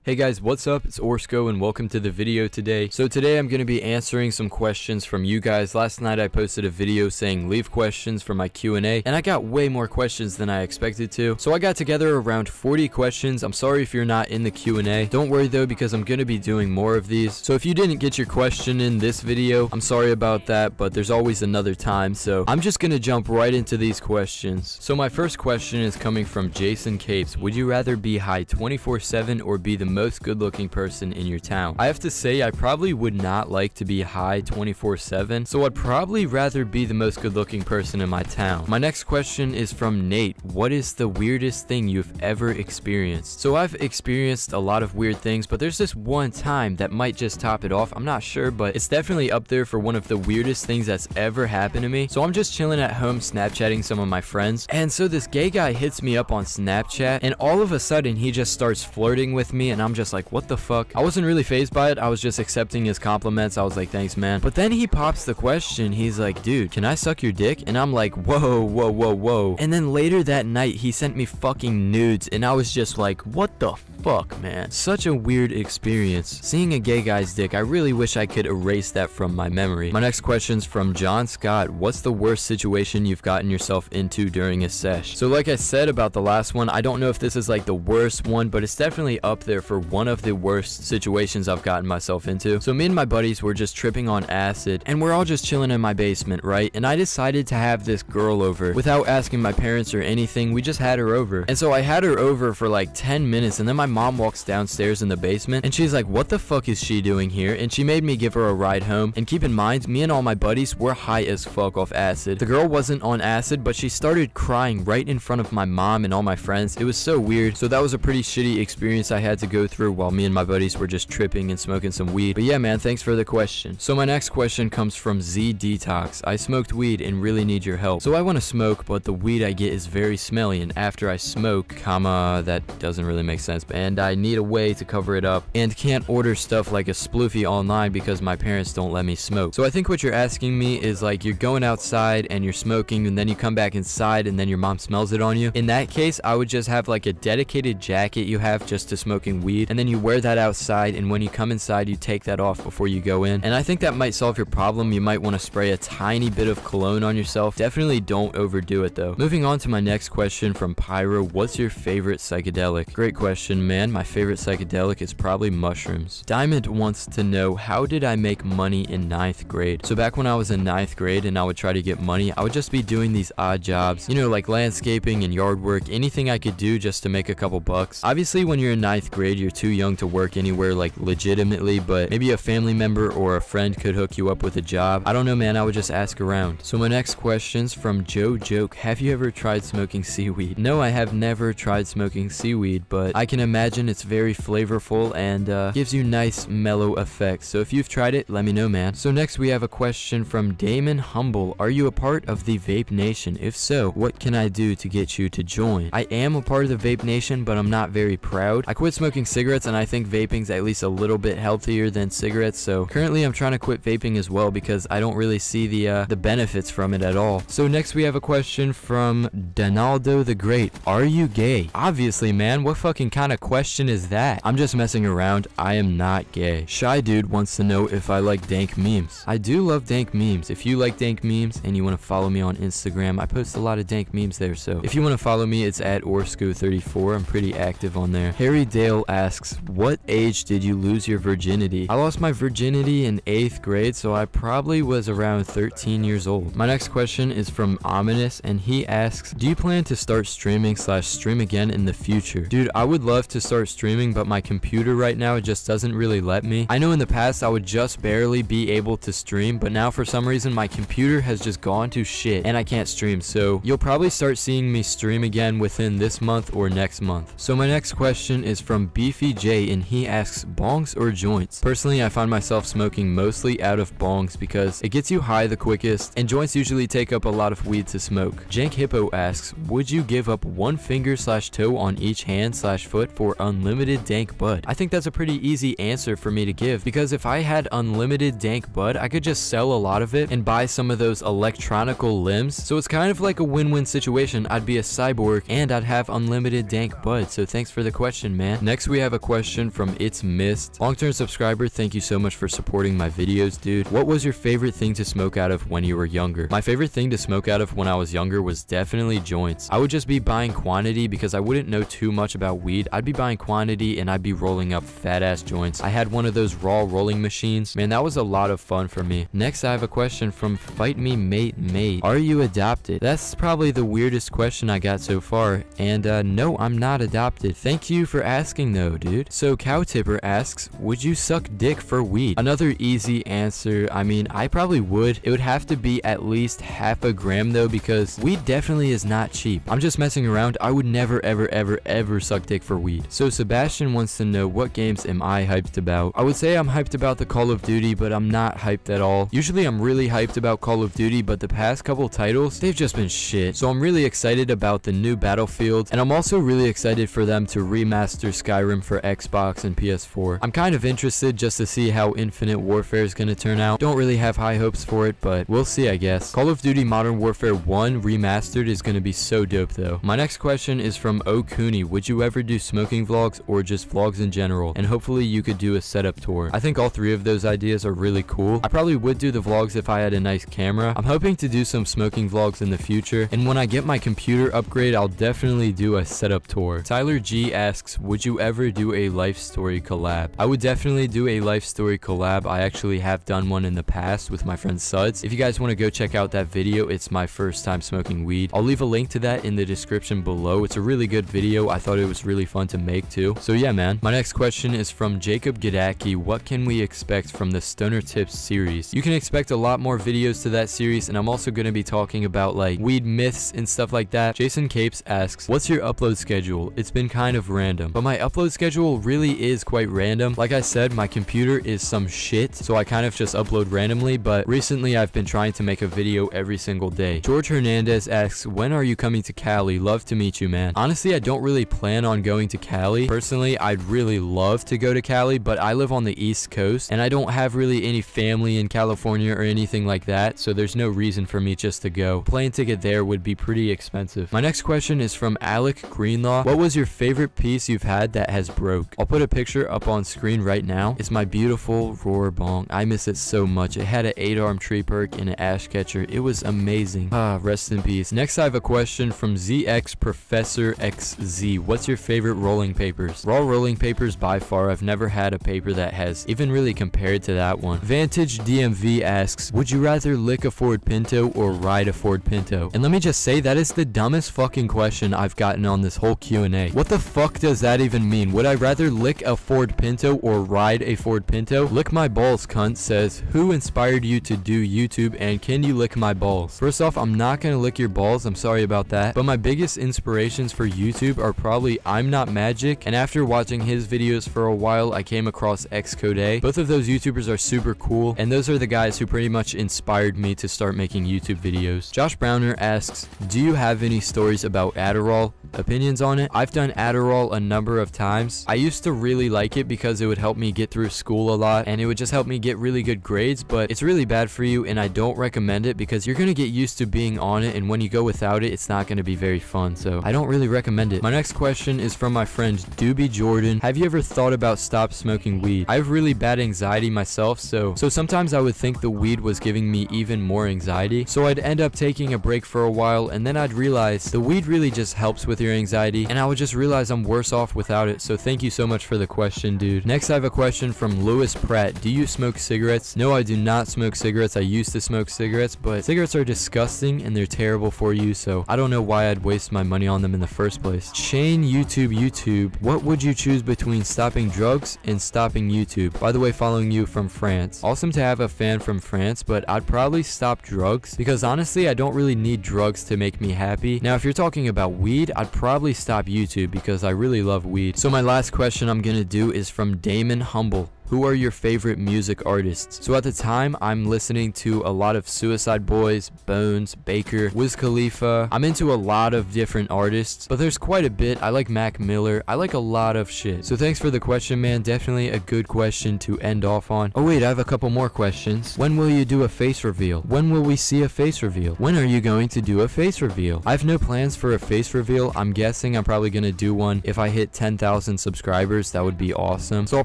Hey guys, what's up? It's Orsko and welcome to the video today. So today I'm going to be answering some questions from you guys. Last night I posted a video saying leave questions for my Q&A and I got way more questions than I expected to. So I got together around 40 questions. I'm sorry if you're not in the Q&A. Don't worry though, because I'm going to be doing more of these. So if you didn't get your question in this video, I'm sorry about that, but there's always another time. So I'm just going to jump right into these questions. So my first question is coming from Jason Capes. Would you rather be high 24/7 or be the most good-looking person in your town? I have to say I probably would not like to be high 24/7, so I'd probably rather be the most good-looking person in my town. My next question is from Nate. What is the weirdest thing you've ever experienced? So I've experienced a lot of weird things, but there's this one time that might just top it off. I'm not sure, but it's definitely up there for one of the weirdest things that's ever happened to me. So I'm just chilling at home Snapchatting some of my friends, and so this gay guy hits me up on Snapchat, and all of a sudden he just starts flirting with me, and I'm just like, what the fuck? I wasn't really fazed by it. I was just accepting his compliments. I was like, thanks, man. But then he pops the question. He's like, dude, can I suck your dick? And I'm like, whoa, whoa, whoa, whoa. And then later that night, he sent me fucking nudes, and I was just like, what the fuck, man? Such a weird experience. Seeing a gay guy's dick, I really wish I could erase that from my memory. My next question's from John Scott. What's the worst situation you've gotten yourself into during a sesh? So like I said about the last one, I don't know if this is like the worst one, but it's definitely up there for one of the worst situations I've gotten myself into. So me and my buddies were just tripping on acid, and we're all just chilling in my basement, right? And I decided to have this girl over without asking my parents or anything. We just had her over. And so I had her over for like 10 minutes, and then my mom walks downstairs in the basement, and she's like, what the fuck is she doing here? And she made me give her a ride home. And keep in mind, me and all my buddies were high as fuck off acid. The girl wasn't on acid, but she started crying right in front of my mom and all my friends. It was so weird. So that was a pretty shitty experience I had to go through while me and my buddies were just tripping and smoking some weed. But yeah, man, thanks for the question. So my next question comes from Z Detox. I smoked weed and really need your help. So I want to smoke, but the weed I get is very smelly, and after I smoke, that doesn't really make sense, and I need a way to cover it up, and can't order stuff like a sploofie online because my parents don't let me smoke. So I think what you're asking me is like, you're going outside and you're smoking, and then you come back inside and then your mom smells it on you. In that case, I would just have like a dedicated jacket you have just to smoking weed, and then you wear that outside, and when you come inside you take that off before you go in. And I think that might solve your problem. You might want to spray a tiny bit of cologne on yourself. Definitely don't overdo it though. Moving on to my next question from Pyro. What's your favorite psychedelic? Great question, man. My favorite psychedelic is probably mushrooms. Diamond wants to know, how did I make money in 9th grade? So back when I was in 9th grade and I would try to get money, I would just be doing these odd jobs, you know, like landscaping and yard work, anything I could do just to make a couple bucks. Obviously when you're in 9th grade, you're too young to work anywhere like legitimately, but maybe a family member or a friend could hook you up with a job. I don't know, man. I would just ask around. So my next question's from Joe Joke. Have you ever tried smoking seaweed? No, I have never tried smoking seaweed, but I can imagine it's very flavorful and gives you nice mellow effects. So if you've tried it, let me know, man. So next we have a question from Damon Humble. Are you a part of the Vape Nation? If so, what can I do to get you to join? I am a part of the Vape Nation, but I'm not very proud. I quit smoking cigarettes, and I think vaping's at least a little bit healthier than cigarettes. So currently I'm trying to quit vaping as well because I don't really see the benefits from it at all. So next we have a question from Donaldo the Great. Are you gay? Obviously, man. What fucking kind of question is that? I'm just messing around. I am not gay. Shy Dude wants to know if I like dank memes. I do love dank memes. If you like dank memes and you want to follow me on Instagram, I post a lot of dank memes there. So if you want to follow me, it's at Orsko34. I'm pretty active on there. Harry Dale asks, what age did you lose your virginity? I lost my virginity in 8th grade, so I probably was around 13 years old. My next question is from Ominous, and he asks, do you plan to start stream again in the future? Dude, I would love to start streaming, but my computer right now just doesn't really let me. I know in the past I would just barely be able to stream, but now for some reason my computer has just gone to shit and I can't stream. So you'll probably start seeing me stream again within this month or next month. So my next question is from Beefy J, and he asks, bongs or joints? Personally, I find myself smoking mostly out of bongs because it gets you high the quickest, and joints usually take up a lot of weed to smoke. Jank Hippo asks, would you give up one finger/toe on each hand/foot for unlimited dank bud? I think that's a pretty easy answer for me to give, because if I had unlimited dank bud, I could just sell a lot of it and buy some of those electronical limbs. So it's kind of like a win-win situation. I'd be a cyborg and I'd have unlimited dank bud. So thanks for the question, man. Next we we have a question from It's Mist. Long-term subscriber, thank you so much for supporting my videos, dude. What was your favorite thing to smoke out of when you were younger? My favorite thing to smoke out of when I was younger was definitely joints. I would just be buying quantity because I wouldn't know too much about weed. I'd be buying quantity and I'd be rolling up fat ass joints. I had one of those raw rolling machines. Man, that was a lot of fun for me. Next, I have a question from Fight Me Mate. Are you adopted? That's probably the weirdest question I got so far. And no, I'm not adopted. Thank you for asking though, dude. So Cow Tipper asks, would you suck dick for weed? Another easy answer. I mean, I probably would. It would have to be at least half a gram though, because weed definitely is not cheap. I'm just messing around. I would never ever suck dick for weed. So Sebastian wants to know, what games am I hyped about? I would say I'm hyped about the Call of Duty, but I'm not hyped at all. Usually I'm really hyped about Call of Duty, but the past couple titles, they've just been shit. So I'm really excited about the new Battlefield, and I'm also really excited for them to remaster Skyrim for Xbox and PS4. I'm kind of interested just to see how Infinite Warfare is going to turn out. Don't really have high hopes for it, but we'll see, I guess. Call of Duty Modern Warfare 1 remastered is going to be so dope though. My next question is from O'Cooney. Would you ever do smoking vlogs or just vlogs in general? And hopefully you could do a setup tour. I think all three of those ideas are really cool. I probably would do the vlogs if I had a nice camera. I'm hoping to do some smoking vlogs in the future, and when I get my computer upgrade, I'll definitely do a setup tour. Tyler G asks, would you ever do a life story collab? I would definitely do a life story collab. I actually have done one in the past with my friend Suds. If you guys want to go check out that video, it's my first time smoking weed. I'll leave a link to that in the description below. It's a really good video. I thought it was really fun to make too. So yeah, man. My next question is from Jacob Gadacki. What can we expect from the Stoner Tips series? You can expect a lot more videos to that series, and I'm also going to be talking about like weed myths and stuff like that. Jason Capes asks, what's your upload schedule? It's been kind of random, but my upload schedule really is quite random. Like I said, my computer is some shit, so I kind of just upload randomly, but recently I've been trying to make a video every single day. George Hernandez asks, when are you coming to Cali? Love to meet you, man. Honestly, I don't really plan on going to Cali. Personally, I'd really love to go to Cali, but I live on the East Coast and I don't have really any family in California or anything like that, so there's no reason for me just to go. Plane ticket there would be pretty expensive. My next question is from Alec Greenlaw. What was your favorite piece you've had that has broke? I'll put a picture up on screen right now. It's my beautiful Roar Bong. I miss it so much. It had an 8-arm tree perk and an ash catcher. It was amazing. Rest in peace. Next, I have a question from ZX Professor XZ. What's your favorite rolling papers? Raw rolling papers by far. I've never had a paper that has even really compared to that one. Vantage DMV asks, would you rather lick a Ford Pinto or ride a Ford Pinto? And let me just say, that is the dumbest fucking question I've gotten on this whole Q&A. What the fuck does that even mean? Would I rather lick a Ford Pinto or ride a Ford Pinto? Lick my balls, cunt says, who inspired you to do YouTube, and can you lick my balls? First off, I'm not gonna lick your balls, I'm sorry about that, but my biggest inspirations for YouTube are probably I'm Not Magic, and after watching his videos for a while, I came across Xcode. Both of those YouTubers are super cool, and those are the guys who pretty much inspired me to start making YouTube videos. Josh Browner asks, do you have any stories about Adderall? Opinions on it? I've done Adderall a number of times. I used to really like it because it would help me get through school a lot, and it would just help me get really good grades, but it's really bad for you, and I don't recommend it because you're gonna get used to being on it, and when you go without it, it's not gonna be very fun, so I don't really recommend it. My next question is from my friend Doobie Jordan. Have you ever thought about stop smoking weed? I have really bad anxiety myself, so sometimes I would think the weed was giving me even more anxiety, so I'd end up taking a break for a while, and then I'd realize the weed really just helps with your anxiety, and I would just realize I'm worse off without it. So thank you so much for the question, dude. Next, I have a question from Lewis Pratt. Do you smoke cigarettes? No, I do not smoke cigarettes. I used to smoke cigarettes, but cigarettes are disgusting and they're terrible for you, so I don't know why I'd waste my money on them in the first place. Shane YouTube, what would you choose between stopping drugs and stopping YouTube? By the way, following you from France. Awesome to have a fan from France, but I'd probably stop drugs because honestly, I don't really need drugs to make me happy. Now, if you're talking about weed, I'd probably stop YouTube because I really love weed. So my last question I'm gonna do is from Damon Humble. who are your favorite music artists? So at the time, I'm listening to a lot of Suicide Boys, Bones, Baker, Wiz Khalifa. I'm into a lot of different artists, but there's quite a bit. I like Mac Miller. I like a lot of shit. So thanks for the question, man. Definitely a good question to end off on. Oh wait, I have a couple more questions. When will you do a face reveal? When will we see a face reveal? When are you going to do a face reveal? I have no plans for a face reveal. I'm guessing I'm probably gonna do one if I hit 10,000 subscribers. That would be awesome. So I'll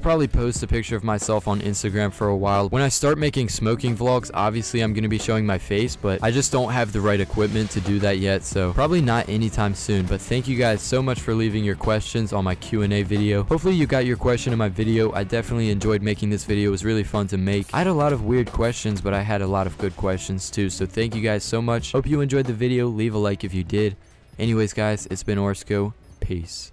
probably post a picture of myself on Instagram for a while. When I start making smoking vlogs, obviously I'm gonna be showing my face, but I just don't have the right equipment to do that yet, so probably not anytime soon. But thank you guys so much for leaving your questions on my Q&A video. Hopefully you got your question in my video. I definitely enjoyed making this video. It was really fun to make. I had a lot of weird questions, but I had a lot of good questions too, so thank you guys so much. Hope you enjoyed the video. Leave a like if you did. Anyways guys, it's been Orsco. Peace.